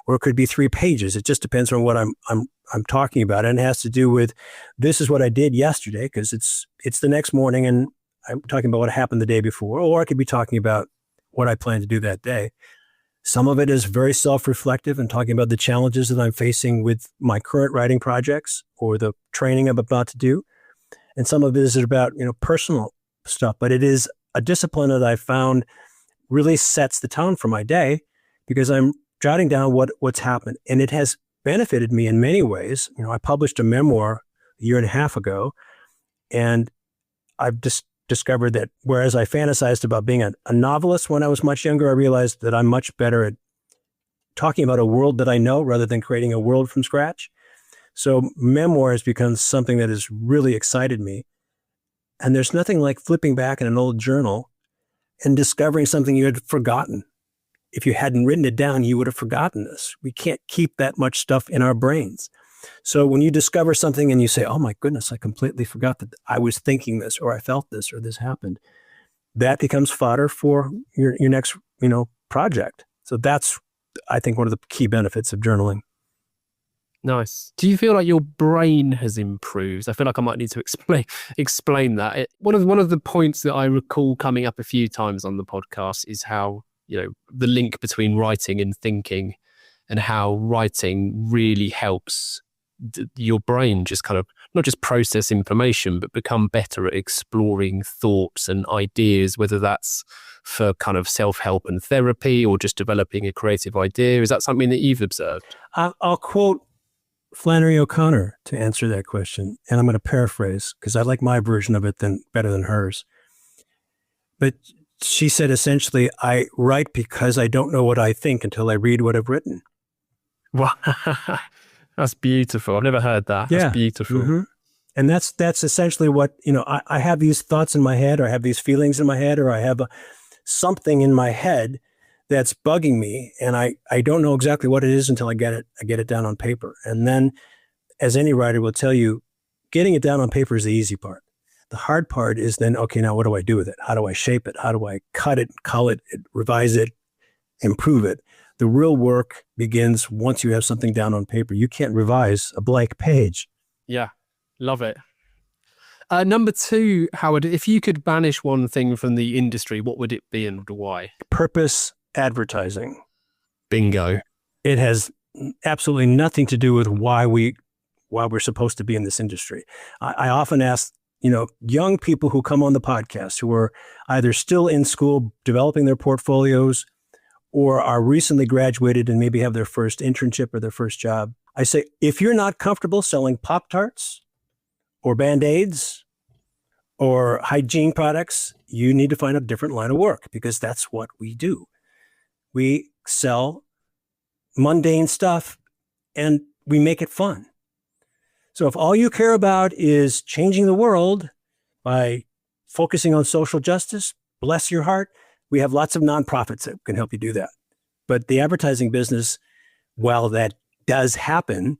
[SPEAKER 3] or it could be 3 pages. It just depends on what I'm talking about, and it has to do with, this is what I did yesterday, because it's the next morning, and I'm talking about what happened the day before, or I could be talking about what I plan to do that day. Some of it is very self-reflective and talking about the challenges that I'm facing with my current writing projects or the training I'm about to do. And some of it is about, personal stuff, but it is a discipline that I found really sets the tone for my day, because I'm jotting down what's happened. And it has benefited me in many ways. I published a memoir a year and a half ago, and I've just discovered that whereas I fantasized about being a novelist when I was much younger, I realized that I'm much better at talking about a world that I know rather than creating a world from scratch. So memoir has become something that has really excited me. And there's nothing like flipping back in an old journal and discovering something you had forgotten. If you hadn't written it down, you would have forgotten this. We can't keep that much stuff in our brains. So when you discover something and you say, oh my goodness, I completely forgot that I was thinking this, or I felt this, or this happened, that becomes fodder for your next, project. So that's, I think, one of the key benefits of journaling.
[SPEAKER 2] Nice. Do you feel like your brain has improved? I feel like I might need to explain that. One of the points that I recall coming up a few times on the podcast is how, the link between writing and thinking, and how writing really helps your brain just kind of not just process information, but become better at exploring thoughts and ideas, whether that's for kind of self-help and therapy or just developing a creative idea. Is that something that you've observed?
[SPEAKER 3] I'll quote Flannery O'Connor to answer that question, and I'm going to paraphrase because I like my version of it better than hers. But she said essentially, I write because I don't know what I think until I read what I've written.
[SPEAKER 2] Wow. That's beautiful. I've never heard that.
[SPEAKER 3] Yeah.
[SPEAKER 2] That's beautiful.
[SPEAKER 3] Mm-hmm. And that's essentially what, I have these thoughts in my head, or I have these feelings in my head, or I have something in my head that's bugging me, and I don't know exactly what it is until I get it down on paper. And then, as any writer will tell you, getting it down on paper is the easy part. The hard part is then, okay, now what do I do with it? How do I shape it? How do I cut it, cull it, revise it, improve it? The real work begins once you have something down on paper. You can't revise a blank page.
[SPEAKER 2] Yeah, love it. Number 2, Howard, if you could banish one thing from the industry, what would it be and why?
[SPEAKER 3] Purpose advertising.
[SPEAKER 2] Bingo.
[SPEAKER 3] It has absolutely nothing to do with why we're supposed to be in this industry. I often ask, young people who come on the podcast who are either still in school developing their portfolios or are recently graduated and maybe have their first internship or their first job. I say, if you're not comfortable selling Pop-Tarts or Band-Aids or hygiene products, you need to find a different line of work, because that's what we do. We sell mundane stuff and we make it fun. So if all you care about is changing the world by focusing on social justice, bless your heart, we have lots of nonprofits that can help you do that. But the advertising business, while that does happen,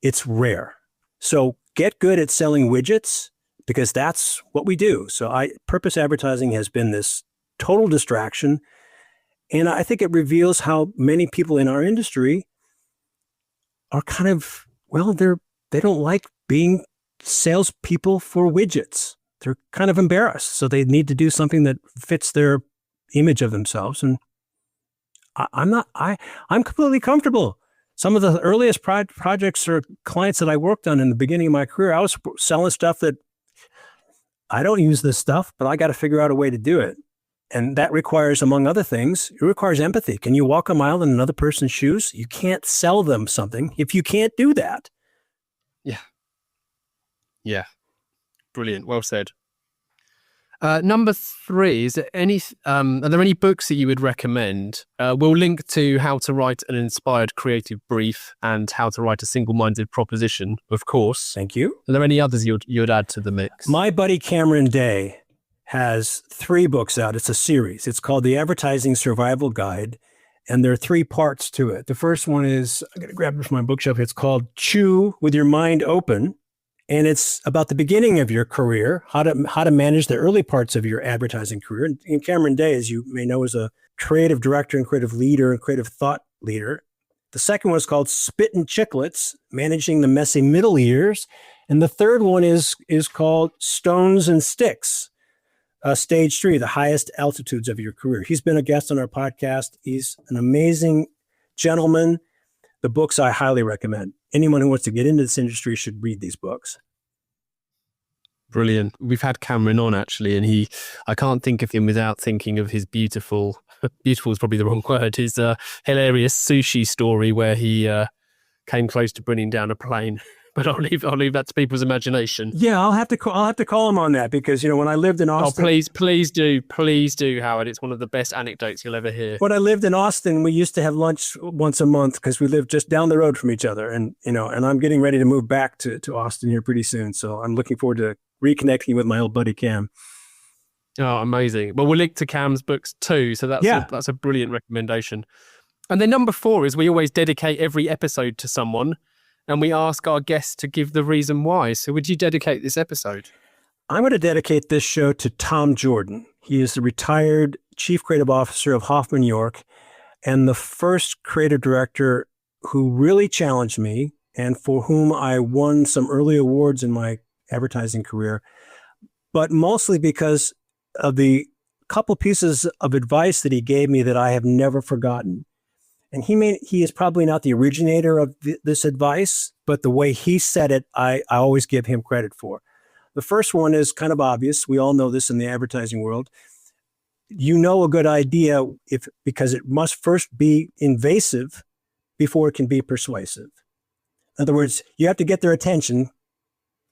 [SPEAKER 3] it's rare. So get good at selling widgets, because that's what we do. So purpose advertising has been this total distraction. And I think it reveals how many people in our industry are kind of, they don't like being salespeople for widgets. They're kind of embarrassed. So they need to do something that fits their image of themselves. And I'm completely comfortable. Some of the earliest projects or clients that I worked on in the beginning of my career, I was selling stuff that I don't use this stuff, but I got to figure out a way to do it. And that requires, among other things, it requires empathy. Can you walk a mile in another person's shoes? You can't sell them something if you can't do that.
[SPEAKER 2] Yeah. Brilliant. Well said. Number 3, is there are there any books that you would recommend? We'll link to How to Write an Inspired Creative Brief and How to Write a Single-Minded Proposition, of course.
[SPEAKER 3] Thank you.
[SPEAKER 2] Are there any others you'd add to the mix?
[SPEAKER 3] My buddy Cameron Day has 3 books out. It's a series. It's called The Advertising Survival Guide, and there are 3 parts to it. The first one is, I'm going to grab it from my bookshelf. It's called Chew with Your Mind Open. And it's about the beginning of your career, how to manage the early parts of your advertising career. And Cameron Day, as you may know, is a creative director and creative leader and creative thought leader. The second one is called Spit and Chiclets, Managing the Messy Middle Years. And the third one is called Stones and Sticks, Stage 3, the highest altitudes of your career. He's been a guest on our podcast. He's an amazing gentleman. The books I highly recommend. Anyone who wants to get into this industry should read these books.
[SPEAKER 2] Brilliant. We've had Cameron on, actually, and I can't think of him without thinking of his beautiful is probably the wrong word, his hilarious sushi story where he came close to bringing down a plane. But I'll leave that to people's imagination.
[SPEAKER 3] Yeah, I'll have to call him on that, because when I lived in Austin.
[SPEAKER 2] Oh, please do, Howard. It's one of the best anecdotes you'll ever hear.
[SPEAKER 3] When I lived in Austin, we used to have lunch once a month because we lived just down the road from each other, and and I'm getting ready to move back to Austin here pretty soon, so I'm looking forward to reconnecting with my old buddy Cam.
[SPEAKER 2] Oh, amazing! Well, we'll link to Cam's books too, so that's a brilliant recommendation. And then number 4 is we always dedicate every episode to someone. And we ask our guests to give the reason why. So would you dedicate this episode?
[SPEAKER 3] I'm going to dedicate this show to Tom Jordan. He is the retired Chief Creative Officer of Hoffman York and the first creative director who really challenged me and for whom I won some early awards in my advertising career, but mostly because of the couple pieces of advice that he gave me that I have never forgotten. And he is probably not the originator of this advice, but the way he said it, I always give him credit for. The first one is kind of obvious. We all know this in the advertising world. A good idea because it must first be invasive before it can be persuasive. In other words, you have to get their attention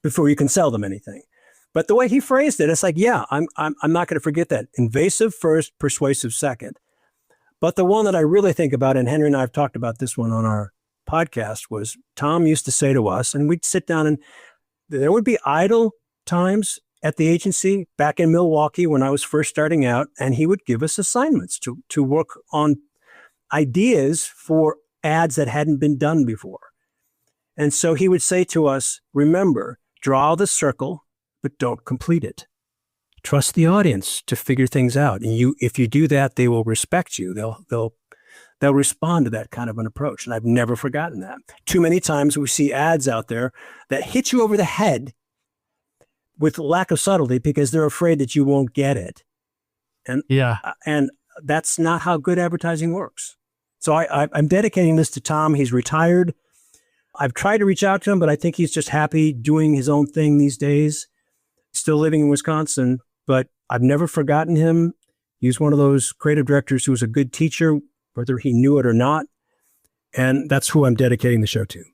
[SPEAKER 3] before you can sell them anything. But the way he phrased it, it's like, yeah, I'm not going to forget that. Invasive first, persuasive second. But the one that I really think about, and Henry and I have talked about this one on our podcast, was Tom used to say to us, and we'd sit down and there would be idle times at the agency back in Milwaukee when I was first starting out, and he would give us assignments to work on ideas for ads that hadn't been done before. And so he would say to us, remember, draw the circle, but don't complete it. Trust the audience to figure things out. And if you do that, they will respect you. They'll respond to that kind of an approach. And I've never forgotten that. Too many times we see ads out there that hit you over the head with lack of subtlety because they're afraid that you won't get it. And that's not how good advertising works. So I'm dedicating this to Tom. He's retired. I've tried to reach out to him, but I think he's just happy doing his own thing these days. Still living in Wisconsin, but I've never forgotten him. He's one of those creative directors who was a good teacher, whether he knew it or not. And that's who I'm dedicating the show to.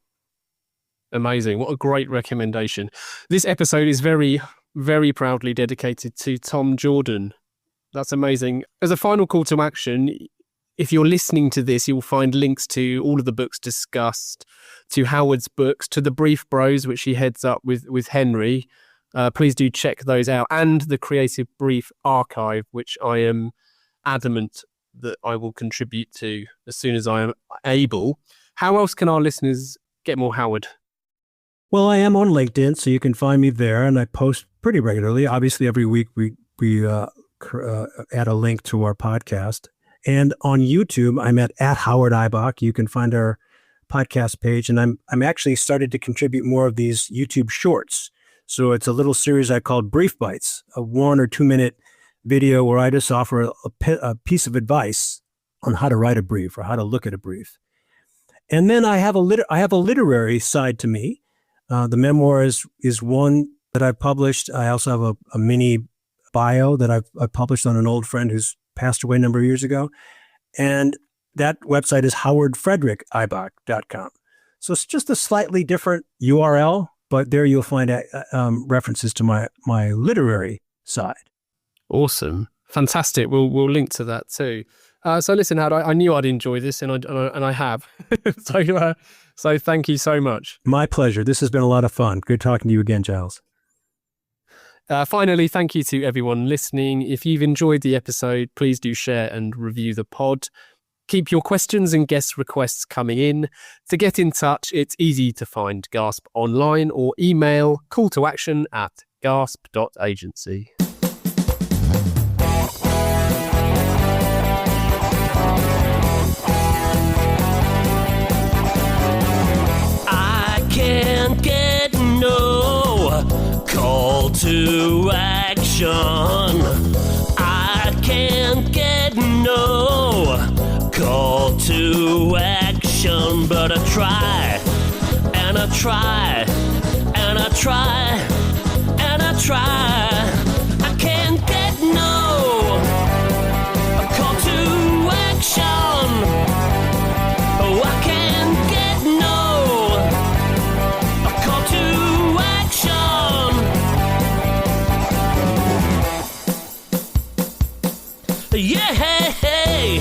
[SPEAKER 2] Amazing. What a great recommendation. This episode is very, very proudly dedicated to Tom Jordan. That's amazing. As a final call to action, if you're listening to this, you'll find links to all of the books discussed, to Howard's books, to the Brief Bros, which he heads up with Henry. Please do check those out. And the Creative Brief Archive, which I am adamant that I will contribute to as soon as I am able. How else can our listeners get more Howard?
[SPEAKER 3] Well, I am on LinkedIn, so you can find me there, and I post pretty regularly. Obviously, every week we add a link to our podcast. And on YouTube, I'm at Howard Ibach. You can find our podcast page, and I'm actually started to contribute more of these YouTube shorts. So it's a little series I called Brief Bites, a 1 or 2 minute video where I just offer a piece of advice on how to write a brief or how to look at a brief. And then I have a literary side to me. The memoir is one that I've published. I also have a mini bio that I published on an old friend who's passed away a number of years ago. And that website is howardfrederickibach.com. So it's just a slightly different URL, but there you'll find references to my literary side.
[SPEAKER 2] Awesome. Fantastic. We'll link to that too. So listen, Howard, I knew I'd enjoy this and I have. So thank you so much.
[SPEAKER 3] My pleasure. This has been a lot of fun. Good talking to you again, Giles.
[SPEAKER 2] Finally, thank you to everyone listening. If you've enjoyed the episode, please do share and review the pod. Keep your questions and guest requests coming in. To get in touch, it's easy to find Gasp online or email calltoaction@gasp.agency.
[SPEAKER 1] I can't get no call to action. I can't get no call to action, but I try, and I try, and I try, and I try. I can't get no call to action. Oh, I can't get no call to action. Yeah, hey, hey.